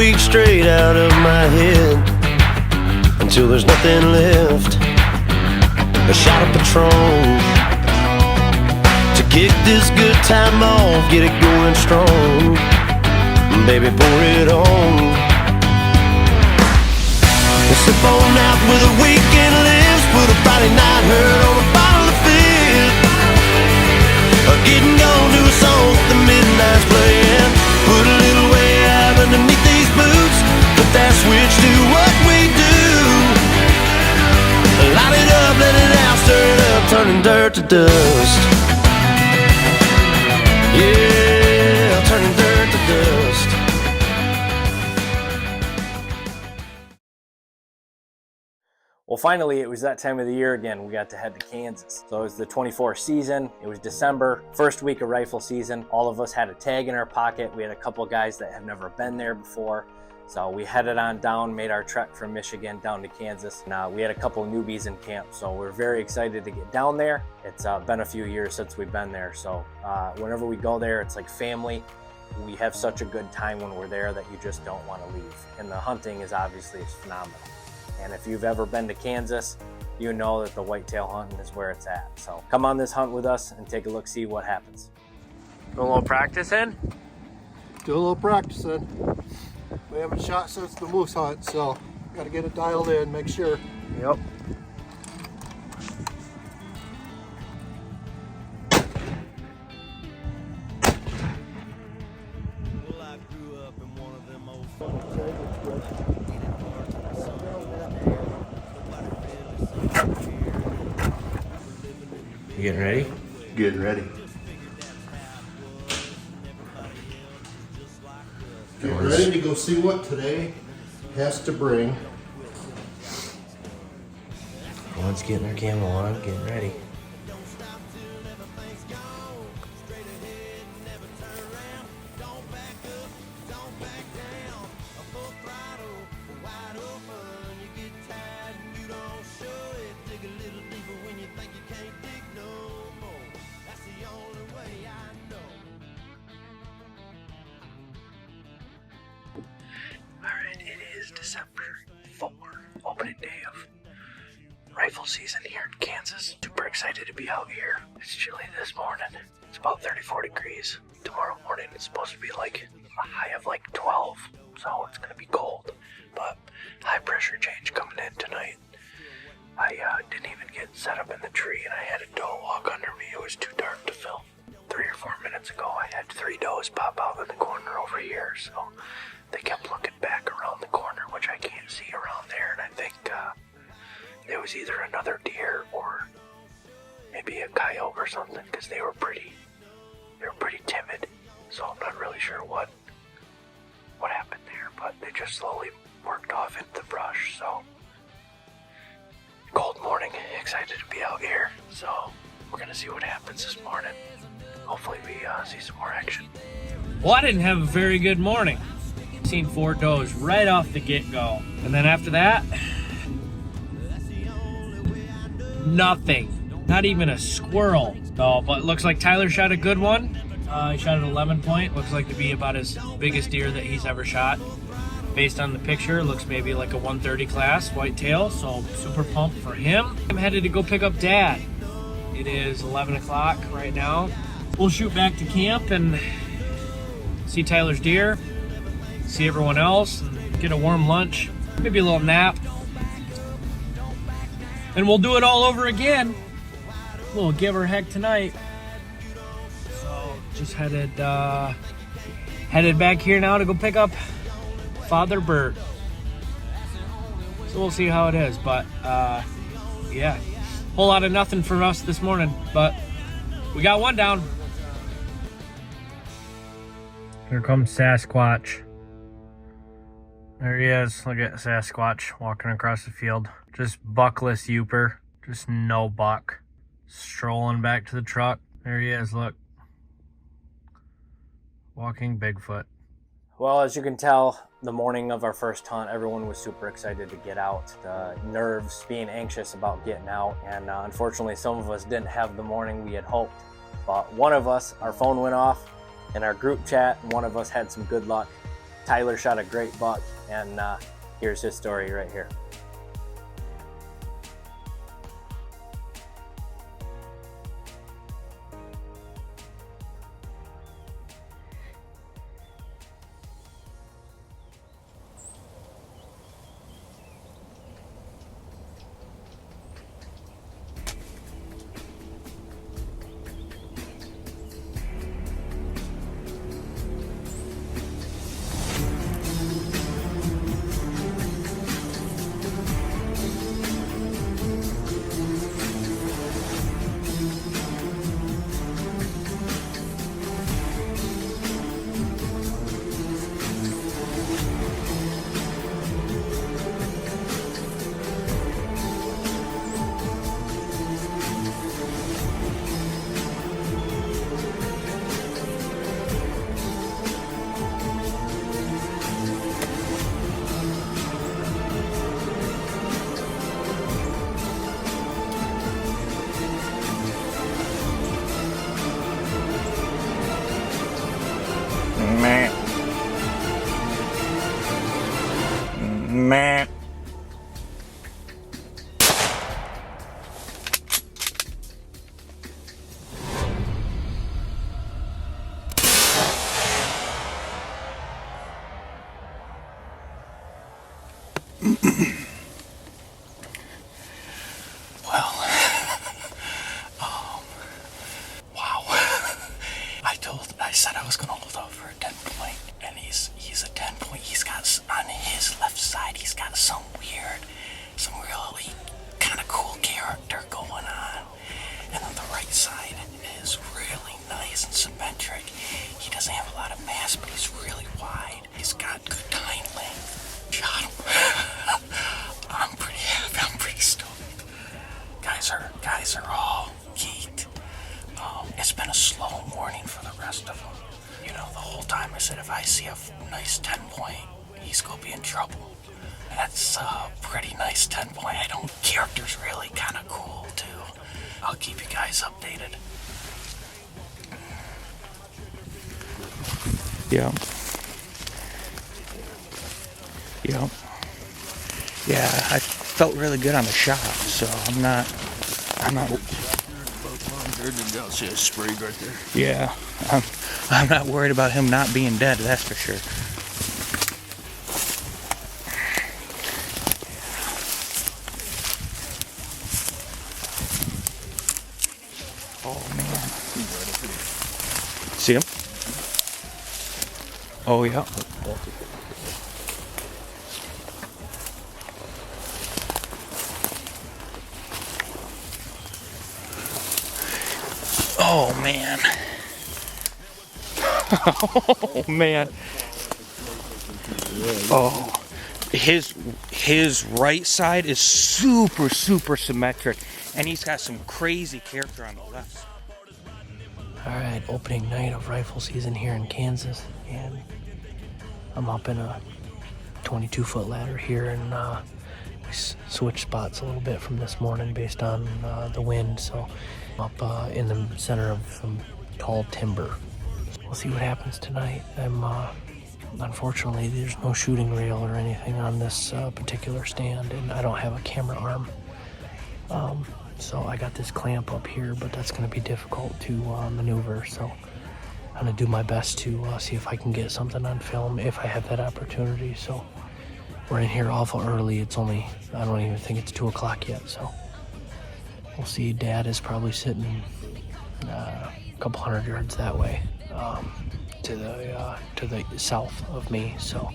weeks straight out of my head, until there's nothing left. A shot of Patron to kick this good time off, get it going strong. Baby, pour it on. Sip on out with a weekend lives, put a Friday night hurt on a bottle of fizz. Getting gone to a song with the midnight's playing. Put a little way out underneath these boots, put that switch to what we do. Light it up, let it out, stir it up, turning dirt to dust. Yeah, turning dirt to dust. Well, finally, it was that time of the year again. We got to head to Kansas. So it was the 24 season. It was December, first week of rifle season. All of us had a tag in our pocket. We had a couple guys that have never been there before. So we headed on down, made our trek from Michigan down to Kansas. Now we had a couple newbies in camp, so we're very excited to get down there. It's been a few years since we've been there. So whenever we go there, it's like family. We have such a good time when we're there that you just don't want to leave. And the hunting is obviously phenomenal. And if you've ever been to Kansas, you know that the whitetail hunting is where it's at. So come on this hunt with us and take a look, see what happens. Do a little practice in? Do a little practicing. We haven't shot since the moose hunt, so got to get it dialed in, make sure. Yep. You getting ready? Getting ready. Get ready to go see what today has to bring. Everyone's getting their camo on, getting ready. Alright, it is December 4, opening day of rifle season here in Kansas. Super excited to be out here. It's chilly this morning. It's about 34 degrees. Tomorrow morning it's supposed to be like a high of like 12, so it's going to be cold. But high pressure change coming in tonight. I didn't even get set up in the tree and I had a doe walk under me. It was too dark to film. 3 or 4 minutes ago I had 3 does pop out in the corner over here, so they kept looking back around the corner, which I can't see around there, and I think there was either another deer or maybe a coyote or something, because they were pretty timid. So I'm not really sure what happened there, but they just slowly worked off into the brush. So cold morning, excited to be out here. So we're gonna see what happens this morning. Hopefully we see some more action. Well, I didn't have a very good morning. Seen 4 does right off the get-go, and then after that, nothing. Not even a squirrel. No, but it looks like Tyler shot a good one. He shot an 11 point. Looks like to be about his biggest deer that he's ever shot. Based on the picture, looks maybe like a 130 class whitetail, so super pumped for him. I'm headed to go pick up Dad. It is 11 o'clock right now. We'll shoot back to camp and see Tyler's deer, see everyone else, and get a warm lunch, maybe a little nap. And we'll do it all over again. We'll give her a heck tonight. So just headed back here now to go pick up Father Bird. So we'll see how it is, but yeah, whole lot of nothing for us this morning, but we got one down. Here comes Sasquatch. There he is. Look at Sasquatch walking across the field. Just buckless Youper. Just no buck. Strolling back to the truck. There he is, look. Walking Bigfoot. Well, as you can tell, the morning of our first hunt, everyone was super excited to get out. The nerves, being anxious about getting out. And unfortunately, some of us didn't have the morning we had hoped. But one of us, our phone went off in our group chat, and one of us had some good luck. Tyler shot a great buck, and here's his story right here. Man. Well, wow. I said I was gonna hold out for a 10 point, and he's a 10 point. He's got, on his left side, he's got some really kind of cool character going on. And on the right side is really nice and symmetric. He doesn't have a lot of mass, but he's really wide. He's got good tine length. Shot him. I'm pretty happy. I'm pretty stoked. Guys are all geeked. It's been a slow morning for the rest of them. You know, the whole time I said if I see a nice 10 point, he's gonna be in trouble. That's a pretty nice 10 point. Character's really kind of cool too. I'll keep you guys updated. Yeah. Yeah, I felt really good on the shot, so I'm not. See a spray right there. Yeah, I'm not worried about him not being dead. That's for sure. Oh man. See him? Oh yeah. Oh man. Oh man. Oh, his right side is super symmetric, and he's got some crazy character on the left. All right, opening night of rifle season here in Kansas, and I'm up in a 22-foot ladder here, and we switched spots a little bit from this morning based on the wind, so I'm up in the center of some tall timber. We'll see what happens tonight. Unfortunately, there's no shooting rail or anything on this particular stand, and I don't have a camera arm. So I got this clamp up here, but that's going to be difficult to maneuver. So I'm going to do my best to see if I can get something on film if I have that opportunity. So we're in here awful early. It's only, I don't even think it's 2 o'clock yet. So we'll see. Dad is probably sitting a couple hundred yards that way. To the south of me, so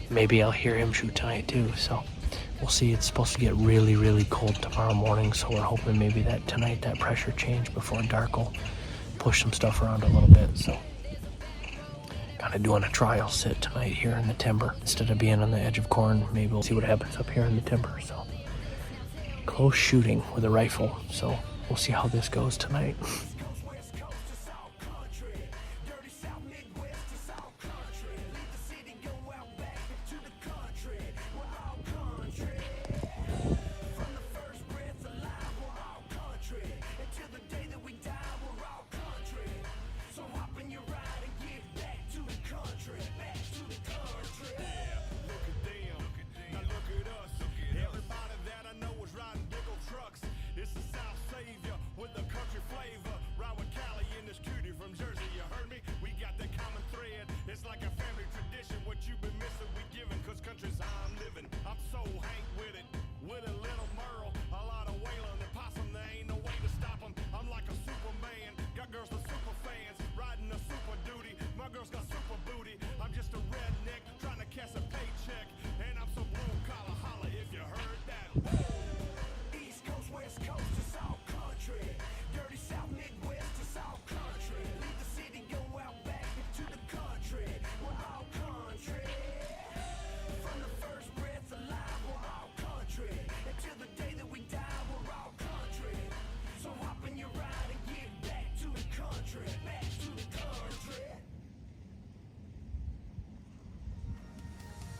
maybe I'll hear him shoot tonight too. So we'll see. It's supposed to get really cold tomorrow morning, so we're hoping maybe that tonight that pressure change before dark will push some stuff around a little bit. So kind of doing a trial sit tonight here in the timber instead of being on the edge of corn. Maybe we'll see what happens up here in the timber. So close shooting with a rifle, so we'll see how this goes tonight.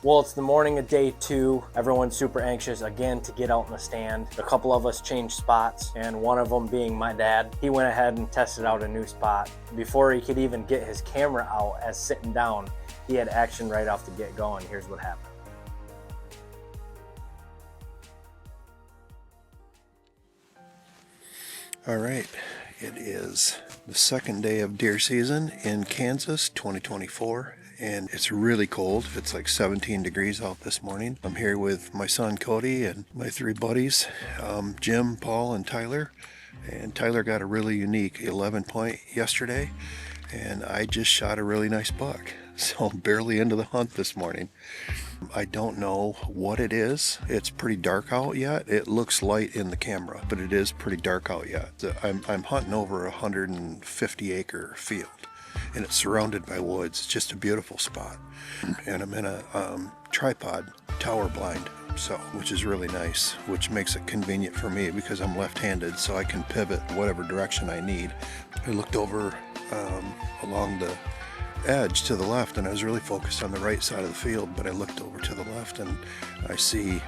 Well, it's the morning of day 2. Everyone's super anxious again to get out in the stand. A couple of us changed spots, and one of them being my dad. He went ahead and tested out a new spot. Before he could even get his camera out as sitting down, he had action right off the get going. Here's what happened. All right, it is the second day of deer season in Kansas 2024, and it's really cold. It's like 17 degrees out this morning. I'm here with my son Cody and my 3 buddies, Jim, Paul, and Tyler. And Tyler got a really unique 11 point yesterday, and I just shot a really nice buck. So I'm barely into the hunt this morning. I don't know what it is. It's pretty dark out yet. It looks light in the camera, but it is pretty dark out yet. I'm hunting over a 150-acre field, and it's surrounded by woods. It's just a beautiful spot. And I'm in a tripod tower blind, so which is really nice, which makes it convenient for me because I'm left-handed, so I can pivot whatever direction I need. I looked over along the edge to the left, and I was really focused on the right side of the field, but I looked over to the left and I see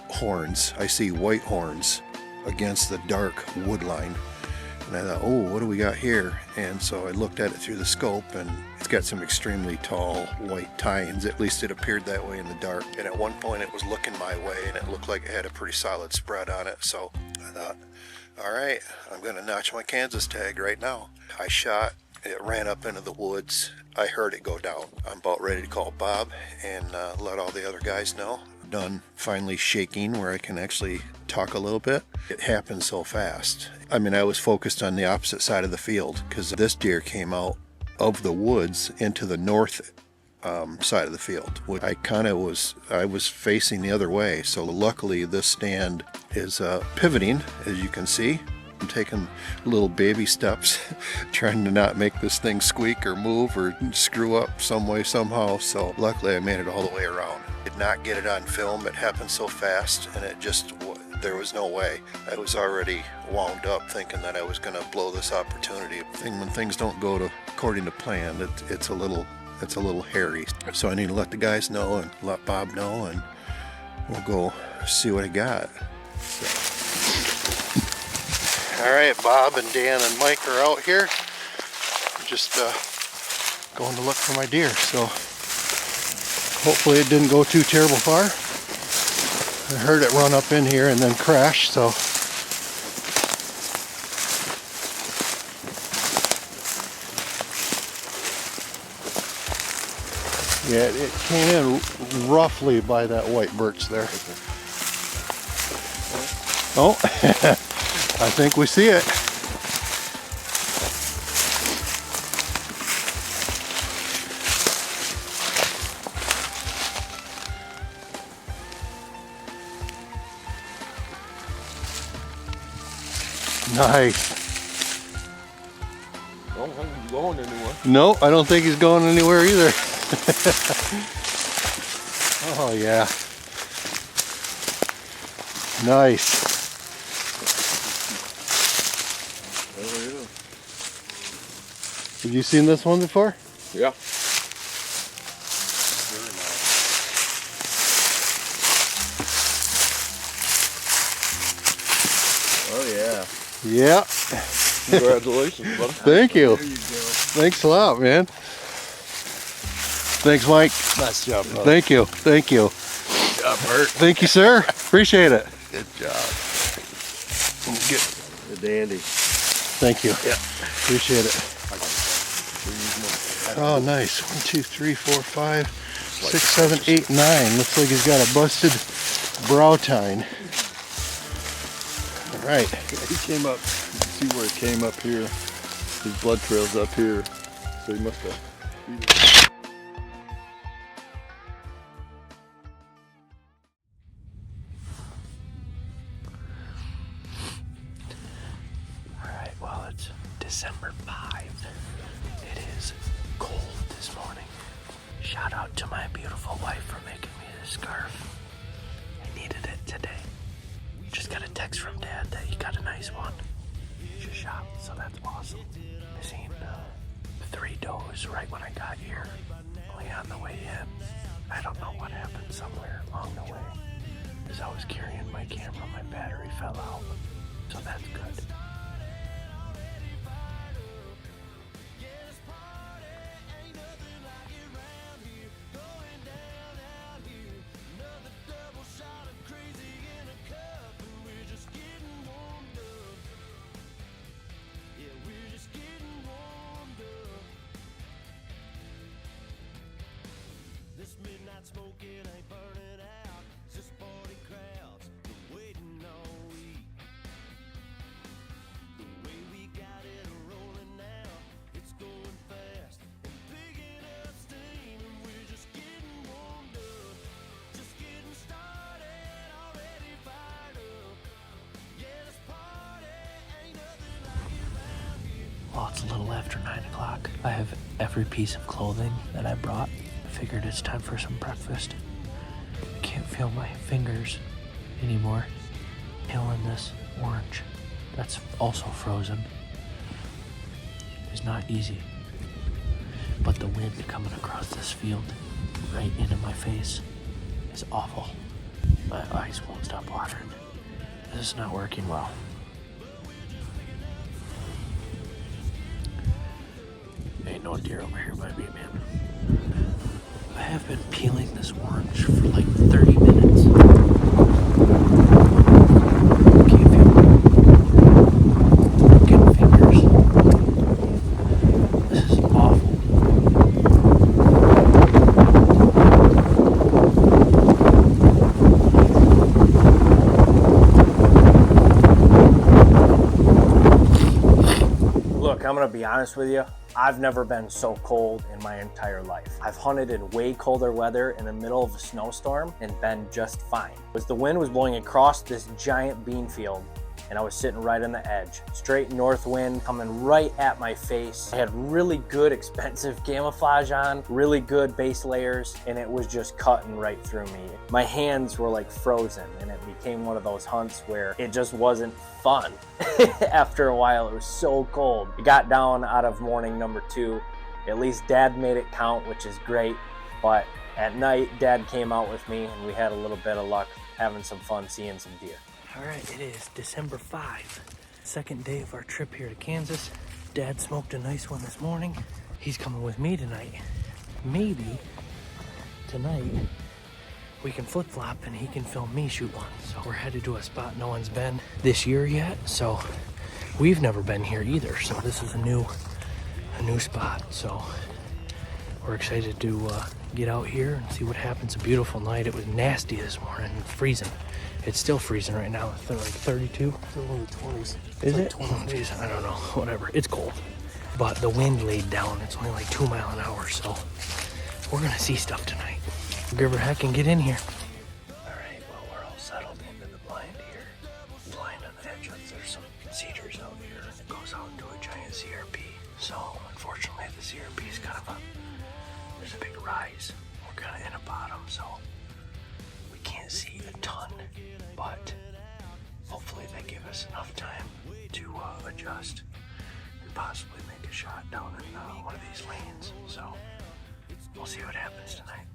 horns. I see white horns against the dark wood line, and I thought, oh, what do we got here? And so I looked at it through the scope, and it's got some extremely tall white tines. At least it appeared that way in the dark, and at one point it was looking my way, and it looked like it had a pretty solid spread on it. So I thought, all right, I'm gonna notch my Kansas tag right now. I shot. It ran up into the woods. I heard it go down. I'm about ready to call Bob and let all the other guys know. Done finally shaking where I can actually talk a little bit. It happened so fast. I mean, I was focused on the opposite side of the field because this deer came out of the woods into the north side of the field. I was facing the other way. So luckily this stand is pivoting, as you can see. I'm taking little baby steps, trying to not make this thing squeak or move or screw up some way, somehow. So luckily I made it all the way around. Did not get it on film. It happened so fast, and there was no way. I was already wound up thinking that I was going to blow this opportunity. When things don't go according to plan, it's a little hairy. So I need to let the guys know and let Bob know, and we'll go see what I got. So. All right, Bob and Dan and Mike are out here. I'm just going to look for my deer. So hopefully it didn't go too terrible far. I heard it run up in here and then crash. So yeah, it came in roughly by that white birch there. Oh. I think we see it. Nice. I don't think he's going anywhere. No, I don't think he's going anywhere either. Oh yeah. Nice. Have you seen this one before? Yeah. Oh yeah. Yeah. Congratulations, buddy. Thank you. There you go. Thanks a lot, man. Thanks, Mike. Nice job, brother. Thank you. Thank you. Good job, Bert. Thank you, sir. Appreciate it. Good job. Get The dandy. Thank you. Yeah. Appreciate it. Oh, nice. 1, 2, 3, 4, 5, 6, 7, 8, 9. Looks like he's got a busted brow tine. All right. He came up. See where it came up here. His blood trail's up here. So he must have. Alright, well, it's December 5. It is cold this morning. Shout out to my beautiful wife for making me this scarf. I needed it today. Just got a text from Dad that he got a nice one. Just shot, so that's awesome. I seen 3 does right when I got here. Only on the way in. I don't know what happened somewhere along the way. As I was carrying my camera, my battery fell out, so that's good. Smoking ain't burning out, just party crowds waiting all week. The way we got it rolling now, it's going fast and picking up steam, and we're just getting warmed up, just getting started, already fired up. Yeah, this party ain't nothing like it around here. Well, it's a little after 9 o'clock. I have every piece of clothing that I brought. Figured it's time for some breakfast. Can't feel my fingers anymore. Peeling this orange that's also frozen is not easy. But the wind coming across this field right into my face is awful. My eyes won't stop watering. This is not working well. Ain't no deer over here by me, man. I have been peeling this orange for like 30 minutes. Can't feel it. Getting fingers. This is awful. Look, I'm gonna be honest with you. I've never been so cold in my entire life. I've hunted in way colder weather in the middle of a snowstorm and been just fine. As the wind was blowing across this giant bean field, and I was sitting right on the edge. Straight north wind coming right at my face. I had really good expensive camouflage on, really good base layers, and it was just cutting right through me. My hands were like frozen, and it became one of those hunts where it just wasn't fun. After a while, it was so cold. It got down out of morning number 2. At least Dad made it count, which is great. But at night, Dad came out with me, and we had a little bit of luck having some fun seeing some deer. All right, it is December 5, second day of our trip here to Kansas. Dad smoked a nice one this morning. He's coming with me tonight. Maybe tonight we can flip-flop and he can film me shoot one. So we're headed to a spot no one's been this year yet. So we've never been here either. So this is a new spot. So we're excited to get out here and see what happens. A beautiful night. It was nasty this morning, freezing. It's still freezing right now. It's like 32. It's in the 20s. Is it? Oh, geez, I don't know. Whatever. It's cold. But the wind laid down. It's only like 2 miles an hour, so we're gonna see stuff tonight. Give her a heck and get in here. Alright, well, we're all settled into the blind here. Blind on the edge, there's some cedars out here. It goes out into a giant CRP. So, unfortunately, the CRP is kind of there's a big rise. We're kind of in a bottom, so we can't see a ton. But hopefully they give us enough time to adjust and possibly make a shot down in one of these lanes. So we'll see what happens tonight.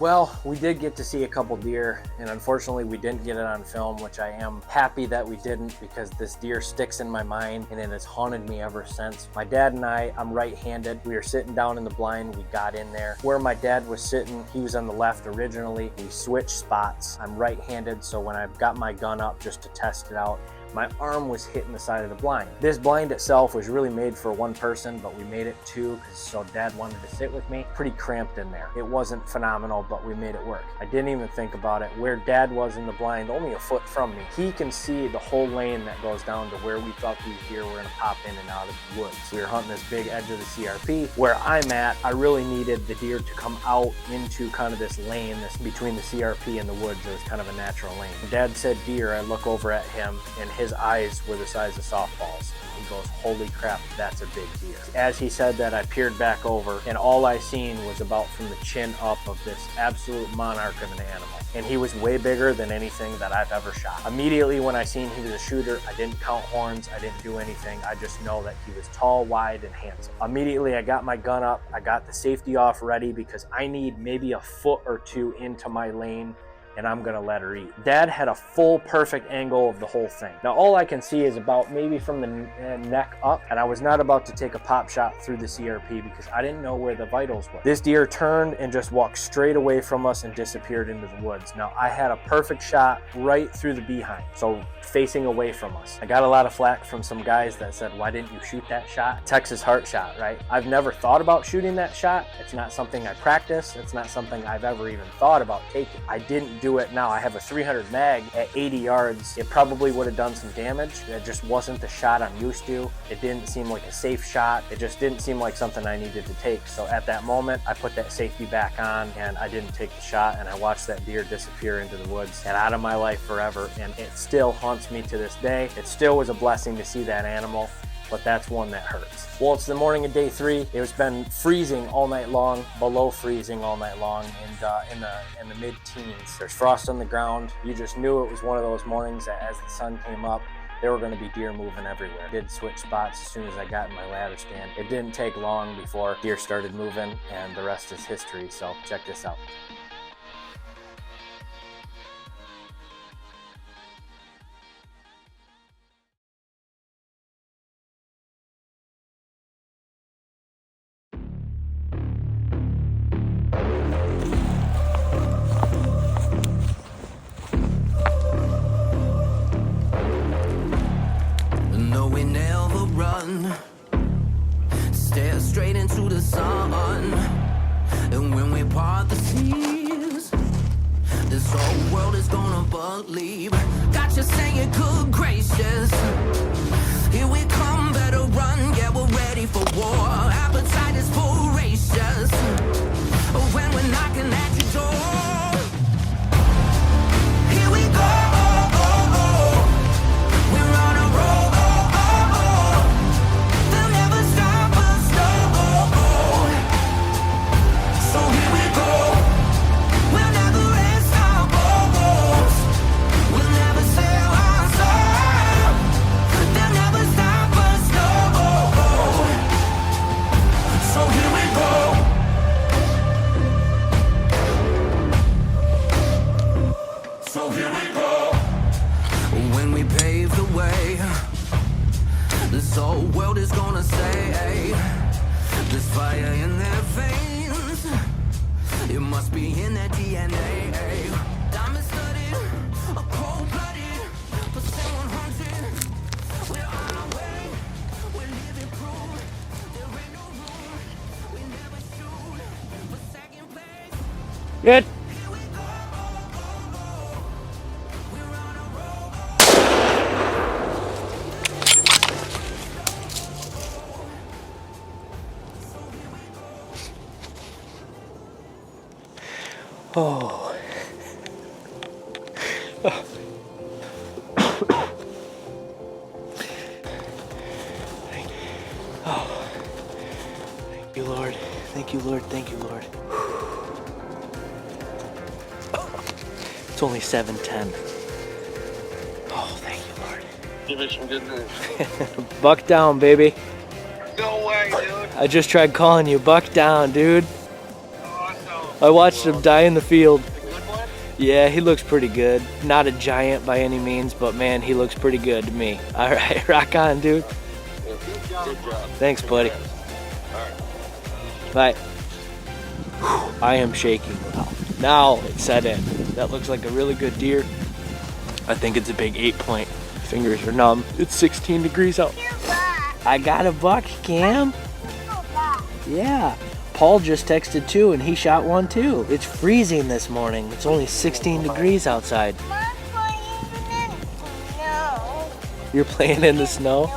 Well, we did get to see a couple deer, and unfortunately we didn't get it on film, which I am happy that we didn't, because this deer sticks in my mind and it has haunted me ever since. My dad and I'm right-handed. We were sitting down in the blind. We got in there. Where my dad was sitting, he was on the left originally. We switched spots. I'm right-handed, so when I got my gun up just to test it out, my arm was hitting the side of the blind. This blind itself was really made for one person, but we made it two so Dad wanted to sit with me. Pretty cramped in there. It wasn't phenomenal, but we made it work. I didn't even think about it. Where Dad was in the blind, only a foot from me, he can see the whole lane that goes down to where we thought these deer were gonna pop in and out of the woods. We were hunting this big edge of the CRP. Where I'm at, I really needed the deer to come out into kind of this lane, this between the CRP and the woods. It was kind of a natural lane. When Dad said deer, I look over at him and his eyes were the size of softballs. He goes, holy crap, that's a big deer. As he said that, I peered back over and all I seen was about from the chin up of this absolute monarch of an animal. And he was way bigger than anything that I've ever shot. Immediately when I seen he was a shooter, I didn't count horns, I didn't do anything. I just know that he was tall, wide, and handsome. Immediately I got my gun up, I got the safety off ready because I need maybe a foot or two into my lane and I'm gonna let her eat. Dad had a full perfect angle of the whole thing. Now all I can see is about maybe from the neck up, and I was not about to take a pop shot through the CRP because I didn't know where the vitals were. This deer turned and just walked straight away from us and disappeared into the woods. Now I had a perfect shot right through the behind, so facing away from us. I got a lot of flack from some guys that said, why didn't you shoot that shot? Texas heart shot, right? I've never thought about shooting that shot. It's not something I practice. It's not something I've ever even thought about taking. I didn't do it. Now I have a 300 mag at 80 yards. It probably would have done some damage. It just wasn't the shot I'm used to. It didn't seem like a safe shot. It just didn't seem like something I needed to take. So at that moment, I put that safety back on and I didn't take the shot, and I watched that deer disappear into the woods and out of my life forever. And it still haunts me to this day. It still was a blessing to see that animal, but that's one that hurts. Well, it's the morning of day 3. It's been freezing all night long, below freezing all night long, and in the mid-teens. There's frost on the ground. You just knew it was one of those mornings that as the sun came up, there were going to be deer moving everywhere. I did switch spots as soon as I got in my ladder stand. It didn't take long before deer started moving, and the rest is history. So check this out. No, we never run. Stare straight into the sun. And when we part the seas, this whole world is gonna believe. Got you saying good gracious. Here we come, better run. Yeah, we're ready for war. Appetite is voracious. When we're knocking at your door, here we go. We're on a roll. They'll never stop us, no. So here we go. We'll never rest our boats. We'll never sail our soul. They'll never stop us, no. So here we go. So here we go. When we pave the way, this whole world is gonna say, there's fire in their veins. It must be in their DNA. Diamond studded, a cold-blooded, percent 100. We're on our way, we're living proof. There ain't no room, we never shoot for second place. Good. Here we go. We're on a roll. Oh. Thank you, Lord. Thank you, Lord. Thank you, Lord. It's only 7:10. Oh, thank you, Lord. Give me some good news. Buck down, baby. No way, dude. I just tried calling you. Buck down, dude. Awesome. I watched him die in the field. The good one? Yeah, he looks pretty good. Not a giant by any means, but man, he looks pretty good to me. All right, rock on, dude. Yeah, good job. Thanks, buddy. All right. Bye. Whew, I am shaking now. Now it set in. That looks like a really good deer. I think it's a big 8.3 fingers are numb. It's 16 degrees out. I got a buck, Cam. Yeah. Paul just texted too, and he shot one too. It's freezing this morning. It's only 16 degrees outside. You're playing in the snow?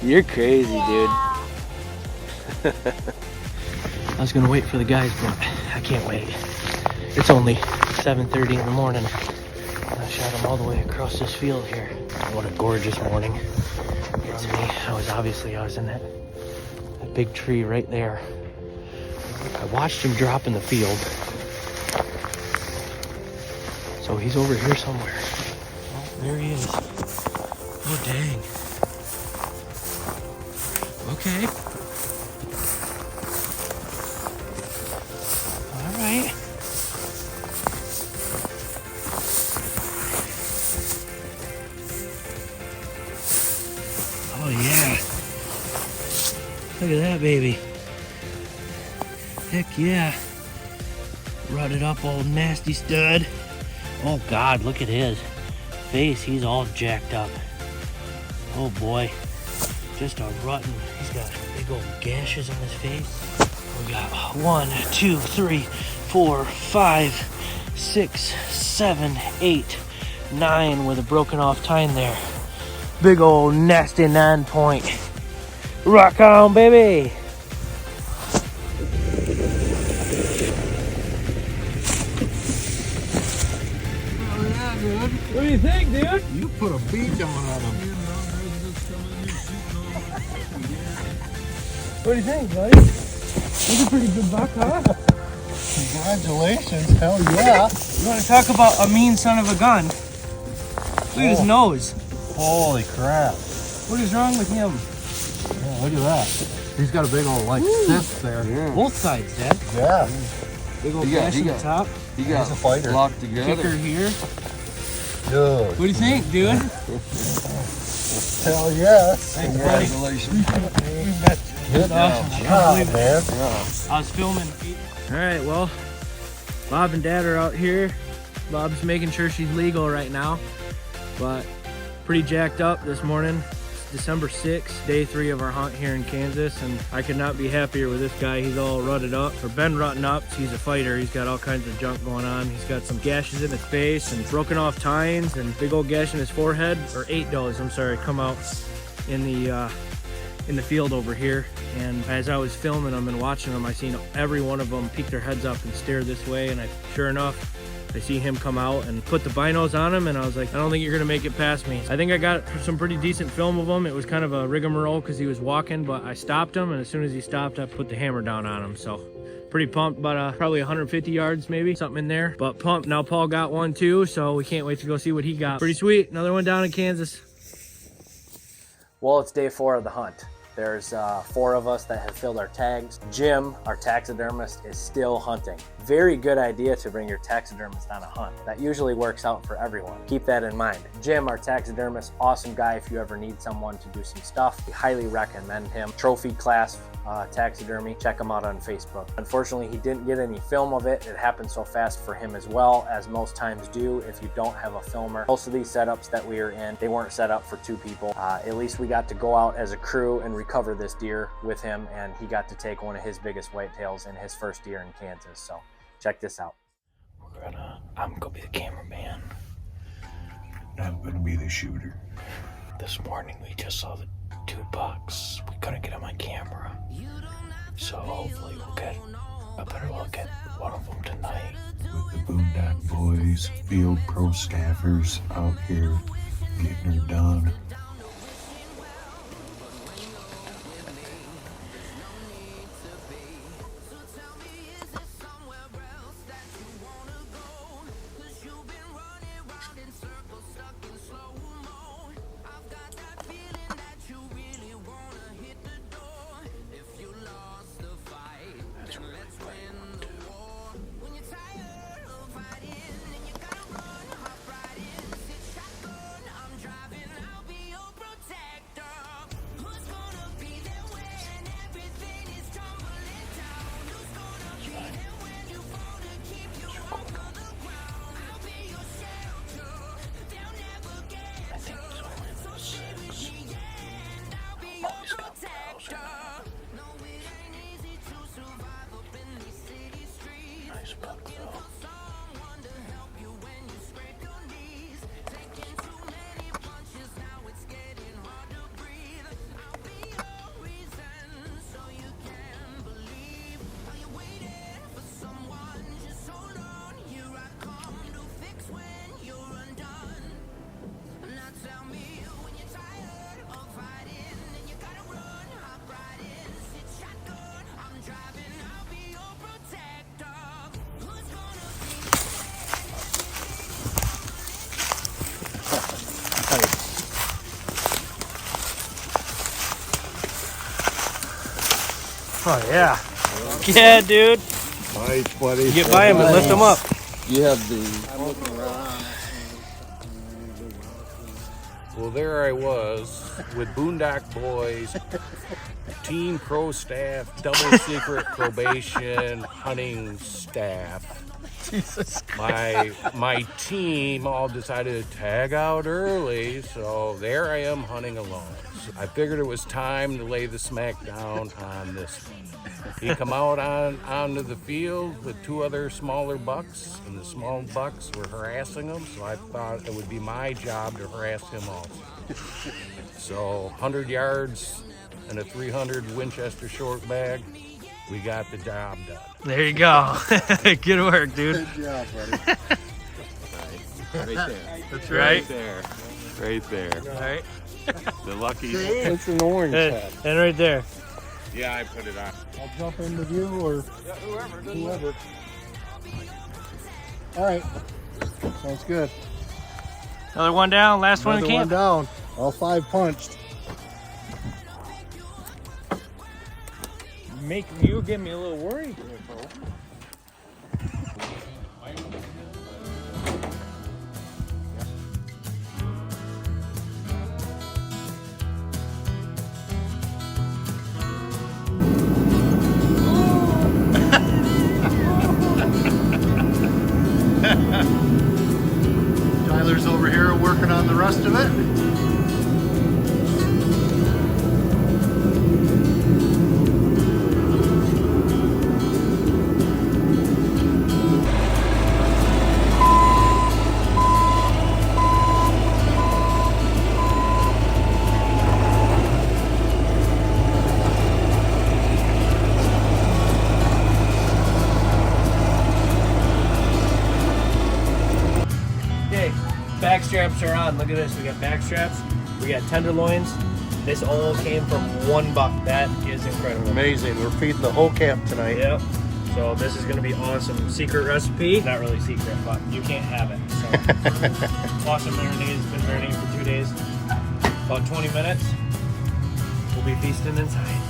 You're crazy, dude. I was gonna wait for the guys, but I can't wait. It's only 7:30 in the morning. I shot them all the way across this field here. What a gorgeous morning. It's me. I was in that big tree right there. I watched him drop in the field. So he's over here somewhere. Oh, there he is. Oh, dang. Okay. All right. Oh, yeah. Look at that baby. Heck yeah. Rutted up old nasty stud. Oh God, look at his face. He's all jacked up. Oh boy. Just a rotten. He's got big old gashes on his face. We got 1, 2, 3, 4, 5, 6, 7, 8, 9 with a broken off tine there. Big old nasty 9-point. Rock on, baby. What do you think, dude? You put a beat on him. What do you think, buddy? That's a pretty good buck, huh? Congratulations, hell yeah. You want to talk about a mean son of a gun? Look at his nose. Holy crap. What is wrong with him? Yeah, look at that. He's got a big old cyst there. Yeah. Both sides, Dad. Yeah. Big old He got- gash he in the got- top. He He's a got fighter. locked together. Kicker here. Good. What do you think, dude? Hell yeah. Congratulations. Good job, man. I was filming. All right, well, Bob and Dad are out here. Bob's making sure she's legal right now, but pretty jacked up this morning. It's December 6th, day 3 of our hunt here in Kansas, and I could not be happier with this guy. He's all rutted up, or been rutting up. He's a fighter. He's got all kinds of junk going on. He's got some gashes in his face and broken off tines and big old gash in his forehead, or 8 does, I'm sorry, come out in the field over here. And as I was filming them and watching them, I seen every one of them peek their heads up and stare this way, and sure enough, I see him come out and put the binos on him, and I was like, I don't think you're gonna make it past me. I think I got some pretty decent film of him. It was kind of a rigmarole because he was walking, but I stopped him, and as soon as he stopped, I put the hammer down on him. So pretty pumped, about probably 150 yards maybe, something in there, but pumped. Now Paul got one too, so we can't wait to go see what he got. Pretty sweet. Another one down in Kansas. Well, it's day 4 of the hunt. There's 4 of us that have filled our tags. Jim, our taxidermist, is still hunting. Very good idea to bring your taxidermist on a hunt. That usually works out for everyone. Keep that in mind. Jim, our taxidermist, awesome guy if you ever need someone to do some stuff. We highly recommend him. Trophy class taxidermy. Check him out on Facebook. Unfortunately, he didn't get any film of it. It happened so fast for him as well, as most times do if you don't have a filmer. Most of these setups that we are in, they weren't set up for 2 people. At least we got to go out as a crew and recover this deer with him, and he got to take one of his biggest whitetails in his first deer in Kansas. So check this out. I'm gonna be the cameraman. I'm gonna be the shooter. This morning we just saw the 2 bucks. We couldn't get them on camera, so hopefully we'll get a better look at one of them tonight. With the Boondock Boys, Field Pro staffers out here getting her done. tight. Oh yeah. Yeah, dude. Nice, buddy. You get by him and lift him up. You have the. Well, there I was with Boondock Boys, Team Pro staff, double secret probation, hunting staff. Jesus Christ. My team all decided to tag out early, so there I am hunting alone. So I figured it was time to lay the smack down on this one. He come out onto the field with two other smaller bucks, and the small bucks were harassing him, so I thought it would be my job to harass him also. So 100 yards and a 300 Winchester short bag, we got the job done. There you go. Good work, dude. Good job, buddy. Right there. That's right. there. Right there. All right. The lucky. It's an orange hat. And right there. Yeah, I put it on. I'll jump in with you or whoever. All right. Sounds good. Another one down. Last one in Another camp. one down. All 5 punched. You get me a little worried. Tyler's over here working on the rest of it. Okay, back straps are on. Look at this. We got back straps. We got tenderloins. This all came from one buck. That is incredible. Amazing. We're feeding the whole camp tonight. Yep. So this is going to be awesome. Secret recipe. Not really secret, but you can't have it. So awesome marinade. It's been marinating for 2 days. About 20 minutes. We'll be feasting inside.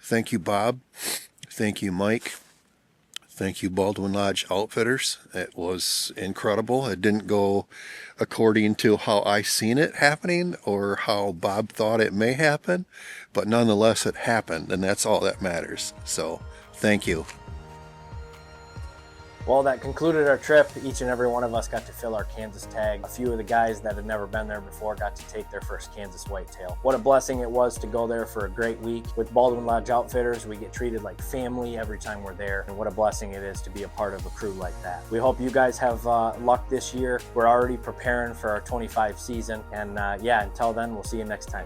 Thank you, Bob. Thank you, Mike. Thank you, Baldwin Lodge Outfitters. It was incredible. It didn't go according to how I seen it happening or how Bob thought it may happen, but nonetheless it happened, and that's all that matters. So thank you. Well, that concluded our trip. Each and every one of us got to fill our Kansas tag. A few of the guys that had never been there before got to take their first Kansas whitetail. What a blessing it was to go there for a great week. With Baldwin Lodge Outfitters, we get treated like family every time we're there, and what a blessing it is to be a part of a crew like that. We hope you guys have luck this year. We're already preparing for our 25 season, and yeah, until then, we'll see you next time.